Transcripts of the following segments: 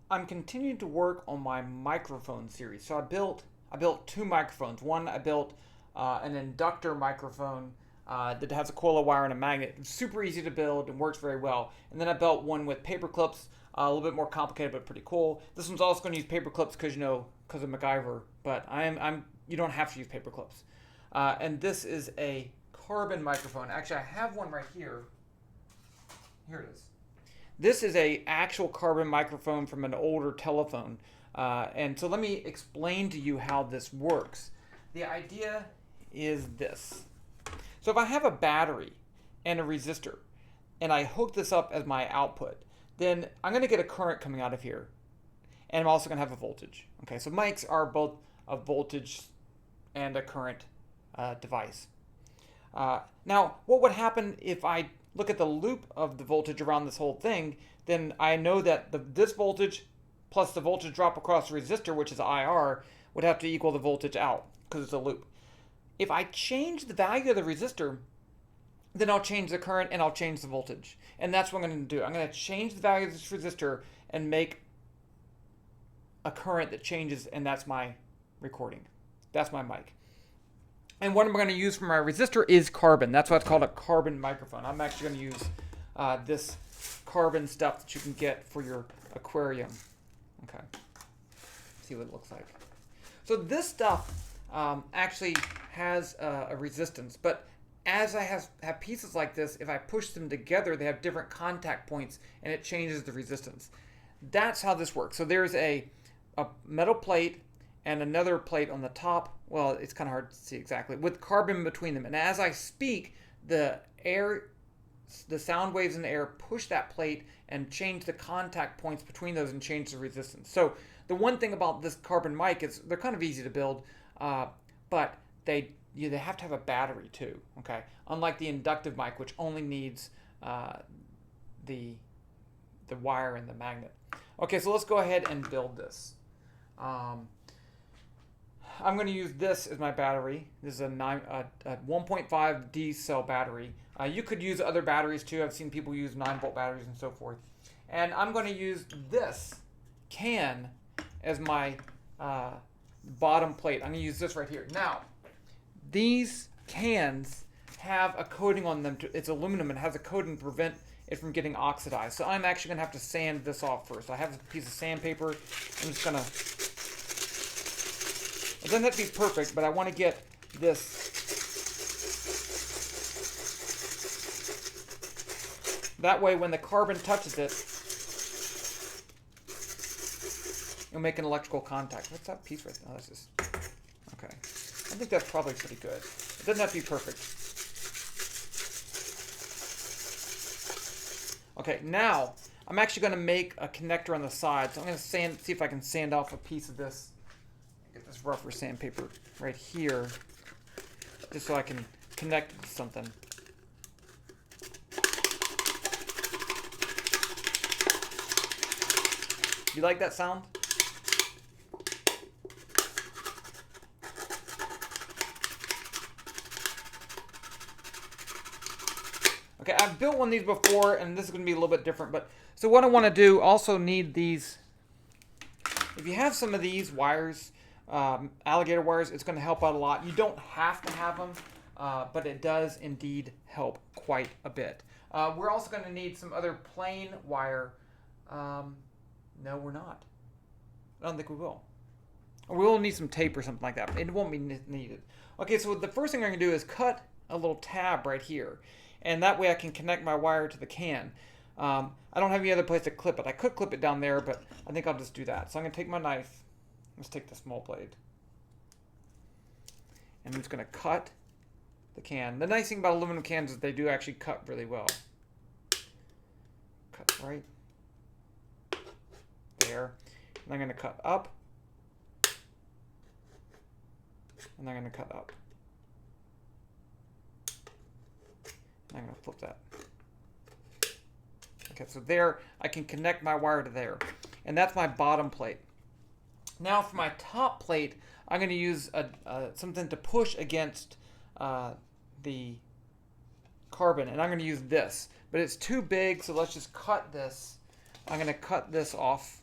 I'm continuing to work on my microphone series. So I built two microphones. One, I built an inductor microphone that has a coil of wire and a magnet. It's super easy to build and works very well. And then I built one with paper clips, a little bit more complicated but pretty cool. This one's also going to use paper clips because because of MacGyver. But you don't have to use paper clips. And this is a carbon microphone. Actually, I have one right here. Here it is. This is a actual carbon microphone from an older telephone. And so let me explain to you how this works. The idea is this. So if I have a battery and a resistor and I hook this up as my output, then I'm going to get a current coming out of here. And I'm also going to have a voltage. Okay, so mics are both a voltage and a current device. Now, what would happen if I look at the loop of the voltage around this whole thing? Then I know that this voltage plus the voltage drop across the resistor, which is IR, would have to equal the voltage out because it's a loop. If I change the value of the resistor, then I'll change the current and I'll change the voltage. And that's what I'm going to do. I'm going to change the value of this resistor and make a current that changes, and that's my recording. That's my mic. And what I'm going to use for my resistor is carbon. That's why it's called a carbon microphone. I'm actually going to use this carbon stuff that you can get for your aquarium. Okay. See what it looks like. So this stuff actually has a resistance, but as I have pieces like this, if I push them together, they have different contact points, and it changes the resistance. That's how this works. So there's a metal plate and another plate on the top. Well, it's kind of hard to see exactly, with carbon between them. And as I speak, the sound waves in the air push that plate and change the contact points between those and change the resistance. So the one thing about this carbon mic is they're kind of easy to build, but they have to have a battery too. Okay, unlike the inductive mic, which only needs the wire and the magnet. Okay, so let's go ahead and build this. I'm going to use this as my battery. This is a 1.5 D cell battery. You could use other batteries too. I've seen people use 9-volt batteries and so forth. And I'm going to use this can as my bottom plate. I'm going to use this right here. Now, these cans have a coating on them. It's aluminum and has a coating to prevent it from getting oxidized. So I'm actually going to have to sand this off first. I have a piece of sandpaper. I'm just going to... It doesn't have to be perfect, but I want to get this. That way, when the carbon touches it, it'll make an electrical contact. What's that piece right there? Oh, that's just... Okay. I think that's probably pretty good. It doesn't have to be perfect. Okay, now, I'm actually going to make a connector on the side. So I'm going to see if I can sand off a piece of this. Get this rougher sandpaper right here, just so I can connect it to something. You like that sound? Okay, I've built one of these before, and this is going to be a little bit different. But so what I want to do, also need these. If you have some of these wires, alligator wires, it's going to help out a lot. You don't have to have them, but it does indeed help quite a bit. We're also going to need some other plain wire. No, we're not. I don't think we will. Or we'll need some tape or something like that. It won't be needed. Okay, so the first thing I'm going to do is cut a little tab right here. And that way I can connect my wire to the can. I don't have any other place to clip it. I could clip it down there, but I think I'll just do that. So I'm going to take my knife. Let's take the small blade. And I'm just going to cut the can. The nice thing about aluminum cans is they do actually cut really well. Cut right there. And I'm going to cut up. And I'm going to cut up. And I'm going to flip that. Okay, so there I can connect my wire to there. And that's my bottom plate. Now for my top plate, I'm going to use something to push against the carbon, and I'm going to use this. But it's too big, so let's just cut this. I'm going to cut this off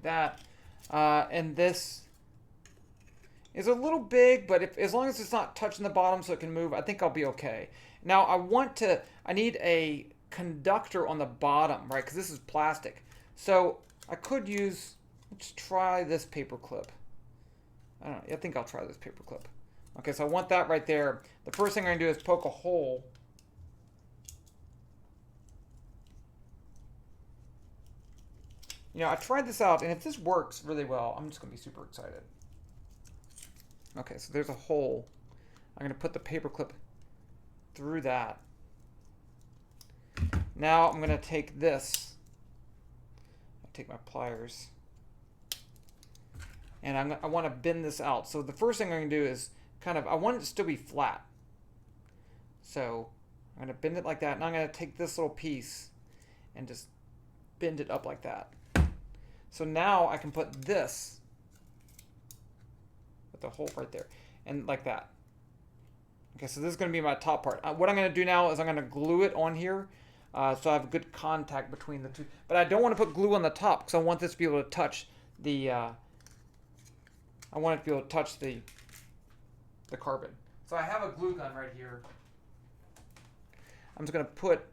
that. And this is a little big, but as long as it's not touching the bottom so it can move, I think I'll be okay. Now I need a conductor on the bottom, right? Because this is plastic. So I could let's try this paper clip. I don't know, I think I'll try this paper clip. Okay, so I want that right there. The first thing I'm gonna do is poke a hole. I tried this out, and if this works really well, I'm just gonna be super excited. Okay, so there's a hole. I'm gonna put the paper clip through that. Now I'm gonna take this. I'll take my pliers, and I want to bend this out. So the first thing I'm gonna do is I want it to still be flat. So I'm gonna bend it like that, and I'm gonna take this little piece and just bend it up like that. So now I can put this with the hole right there, and like that. Okay, so this is going to be my top part. What I'm going to do now is I'm going to glue it on here, so I have good contact between the two. But I don't want to put glue on the top because I want this to be able to touch the. I want it to be able to touch the carbon. So I have a glue gun right here. I'm just going to put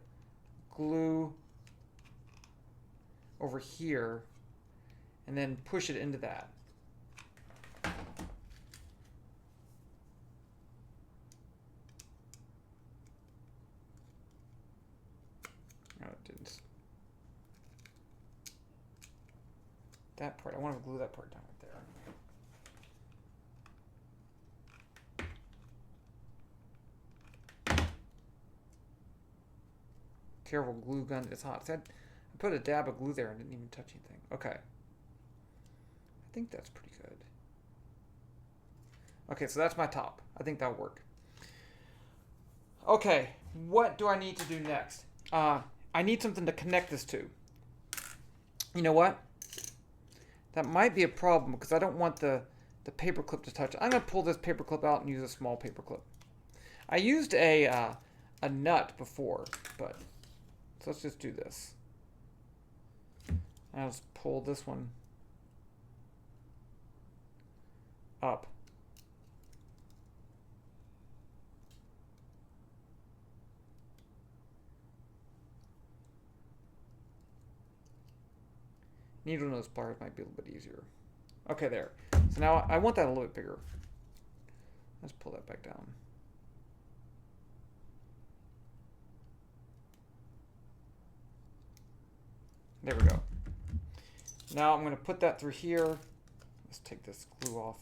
glue over here, and then push it into that. No, it didn't. That part, I want to glue that part down right there. Careful, glue gun is hot. I put a dab of glue there and didn't even touch anything. Okay. I think that's pretty good. Okay, so that's my top. I think that'll work. Okay, what do I need to do next? I need something to connect this to. You know what? That might be a problem because I don't want the paper clip to touch. I'm going to pull this paper clip out and use a small paper clip. I used a nut before, but so let's just do this. I'll just pull this one up. Needle nose pliers might be a little bit easier. Okay, there. So now I want that a little bit bigger. Let's pull that back down. There we go. Now I'm going to put that through here. Let's take this glue off.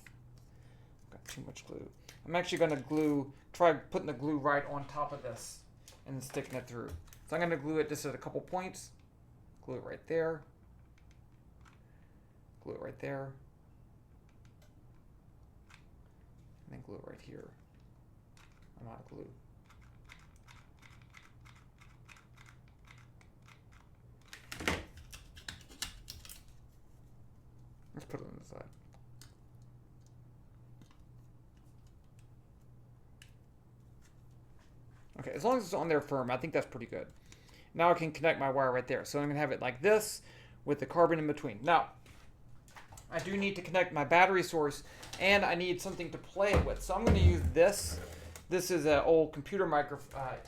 Got too much glue. I'm actually going to try putting the glue right on top of this and then sticking it through. So I'm going to glue it just at a couple points. Glue it right there. Glue it right there. And then glue it right here. I'm out of glue. Let's put it on the side. Okay, as long as it's on there firm, I think that's pretty good. Now I can connect my wire right there. So I'm going to have it like this with the carbon in between. Now, I do need to connect my battery source, and I need something to play it with. So I'm going to use this. This is an old computer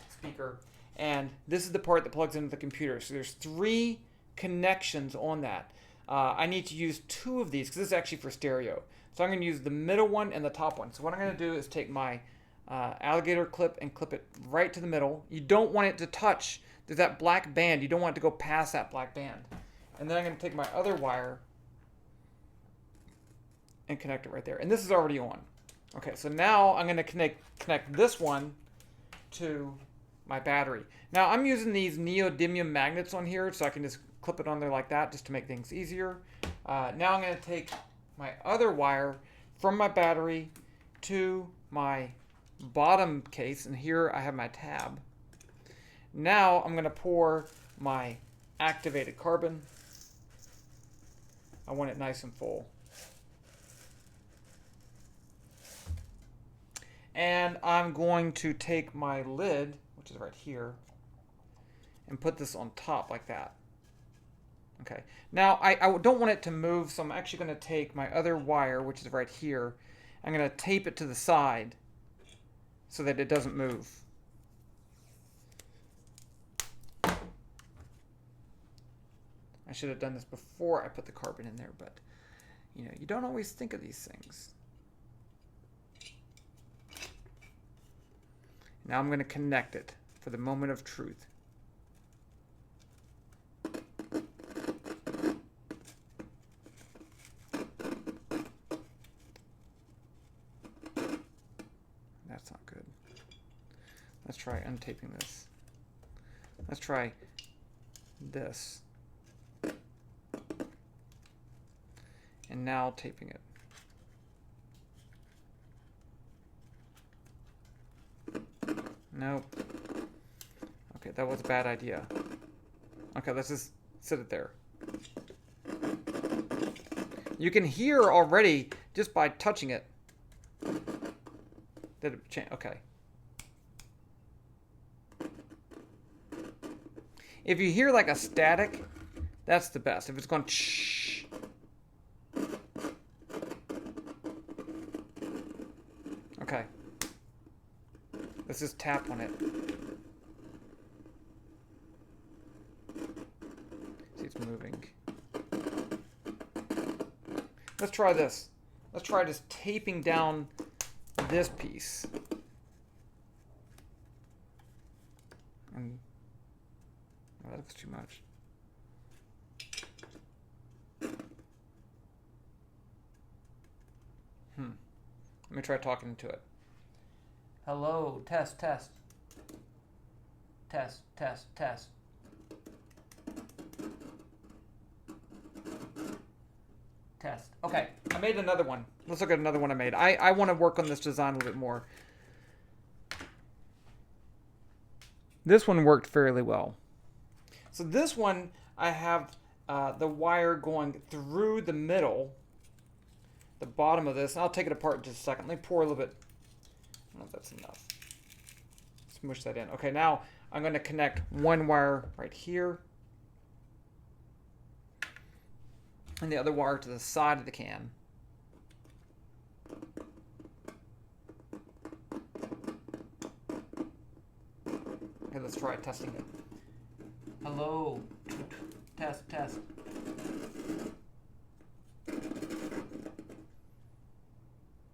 speaker, and this is the part that plugs into the computer. So there's 3 connections on that. I need to use 2 of these because this is actually for stereo. So I'm going to use the middle one and the top one. So what I'm going to do is take my alligator clip and clip it right to the middle. You don't want it to touch. There's that black band. You don't want it to go past that black band. And then I'm going to take my other wire and connect it right there. And this is already on. Okay, so now I'm going to connect this one to my battery. Now I'm using these neodymium magnets on here, so I can just clip it on there like that just to make things easier. Now I'm going to take my other wire from my battery to my bottom case, and here I have my tab. Now I'm going to pour my activated carbon. I want it nice and full. And I'm going to take my lid, which is right here, and put this on top like that. Okay. Now, I don't want it to move, so I'm actually going to take my other wire, which is right here. I'm going to tape it to the side so that it doesn't move. I should have done this before I put the carbon in there, but you know, you don't always think of these things. Now I'm going to connect it for the moment of truth. That's not good. Let's try untaping this. Let's try this. And now taping it. Nope. Okay, that was a bad idea. Okay, let's just sit it there. You can hear already just by touching it that it changed. Okay. If you hear like a static, that's the best. If it's going shh. Okay. Let's just tap on it. See, it's moving. Let's try this. Let's try just taping down this piece. And oh, that looks too much. Let me try talking to it. Hello, test, test. Test, test, test. Test. Okay, I made another one. Let's look at another one I made. I want to work on this design a little bit more. This one worked fairly well. So this one, I have the wire going through the middle, the bottom of this. And I'll take it apart in just a second. Let me pour a little bit. I don't know if that's enough. Smush that in. Okay, now I'm going to connect one wire right here. And the other wire to the side of the can. Okay, let's try testing it. Hello. Test, test.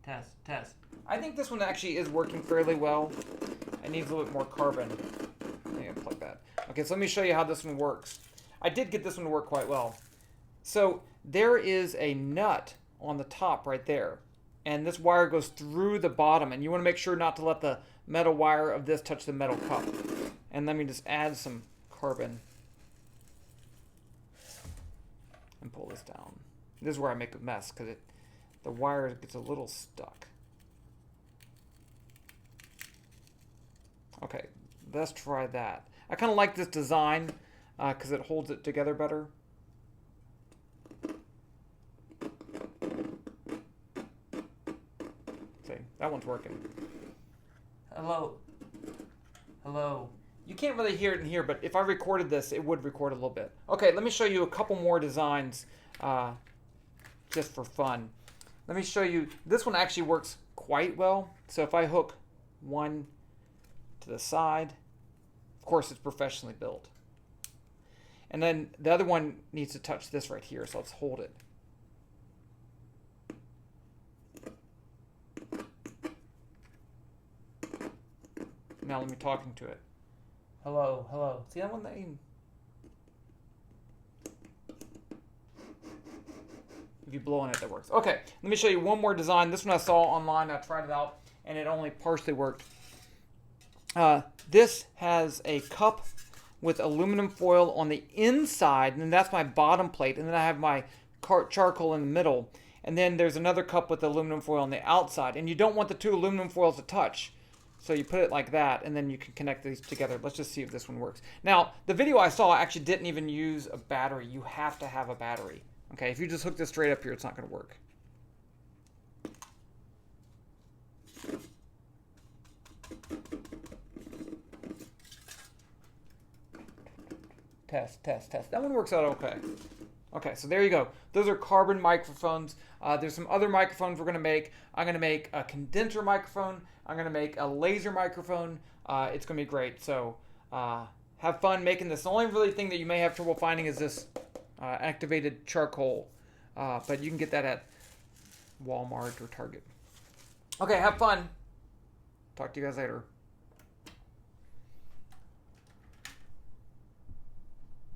Test, test. I think this one actually is working fairly well. It needs a little bit more carbon. I'm going to plug that. Okay, so let me show you how this one works. I did get this one to work quite well. So there is a nut on the top right there. And this wire goes through the bottom. And you want to make sure not to let the metal wire of this touch the metal cup. And let me just add some carbon. And pull this down. This is where I make a mess because the wire gets a little stuck. Okay, let's try that. I kind of like this design because it holds it together better. See, that one's working. Hello. Hello. You can't really hear it in here, but if I recorded this, it would record a little bit. Okay, let me show you a couple more designs just for fun. Let me show you. This one actually works quite well. So if I hook one to the side, of course it's professionally built. And then the other one needs to touch this right here, so let's hold it. Now let me talking to it. Hello, hello. See that one? If you blow on it, that works. Okay, let me show you one more design. This one I saw online. I tried it out, and it only partially worked. This has a cup with aluminum foil on the inside, and that's my bottom plate. And then I have my charcoal in the middle. And then there's another cup with aluminum foil on the outside. And you don't want the two aluminum foils to touch. So you put it like that, and then you can connect these together. Let's just see if this one works. Now, the video I saw actually didn't even use a battery. You have to have a battery. Okay, if you just hook this straight up here, it's not going to work. test, test, test. That one works out okay. Okay, so there you go. Those are carbon microphones. There's some other microphones we're going to make. I'm going to make a condenser microphone. I'm going to make a laser microphone. It's going to be great. So have fun making this. The only really thing that you may have trouble finding is this activated charcoal. But you can get that at Walmart or Target. Okay, have fun. Talk to you guys later.